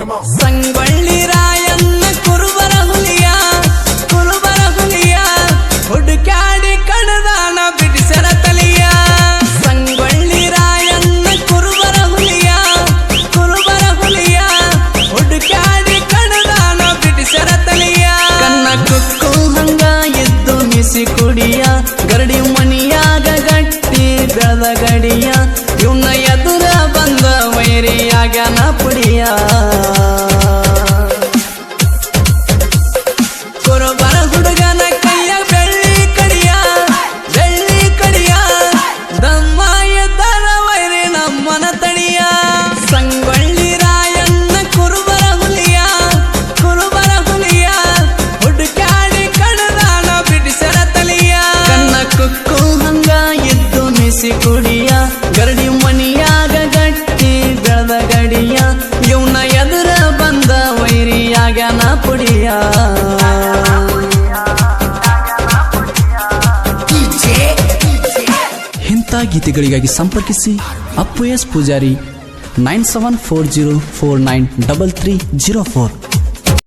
ಸಂಗೊಳ್ಳಿ ರಾಯಣ್ಣ ಕುರುಬರ ಹುಲಿಯ ಹುಡುಕಾಡಿ ಕಣದಾನ ಬಿಡಿಸರ ತಲಿಯ. ಸಂಗೊಳ್ಳಿ ರಾಯಣ್ಣ ಕುರುಬರ ಹುಲಿಯ ಹುಡುಕಾಡಿ ಕಣದಾನ ಬಿಡಿಸರ ತಲಿಯ. ಕನ್ನ ಕುಕ್ಕು ಹಂಗ ಎದ್ದು ಮಿಸಿ ಕುಡಿಯ ಗರಡಿ ಮನಿಯಾಗ ಗಟ್ಟಿ ಬೆಳೆದ ಗಡಿಯ. ಇವನ್ನ ಎದುರ ಬಂದ ವೈರಿಯಾಗನ ಪುಡಿಯ. ಕುರುಬರ ಹುಡುಗನ ಕೈಯ ಬೆಳ್ಳಿ ಕಡಿಯ ದಮ್ಮ ಎದ್ದರ ವೈರಿ ನಮ್ಮನ ತಡಿಯ. ಸಂಗೊಳ್ಳಿ ರಾಯಣ್ಣ ಕುರುಬರ ಹುಲಿಯ ಹುಡುಕಾಡಿ ಕಣದಾನ ಬಿಡಿಸರ ತಲಿಯ. ಕನ್ನ ಕುಕ್ಕು ಹಂಗ ಎದ್ದು ಮಿಸಿ ಕುಡಿಯ ಗರಡಿ ಮನಿಯಾಗ ಗಟ್ಟಿ ಬೆಳೆದ ಗಡಿಯ. ಇವನ ಎದುರ ಬಂದ ವೈರಿಯಾಗನ ಪುಡಿಯ. ಇಂಥ ಗೀತೆಗಳಿಗಾಗಿ ಸಂಪರ್ಕಿಸಿ ಅಪ್ಪು ಎಸ್ ಪೂಜಾರಿ 9740493304.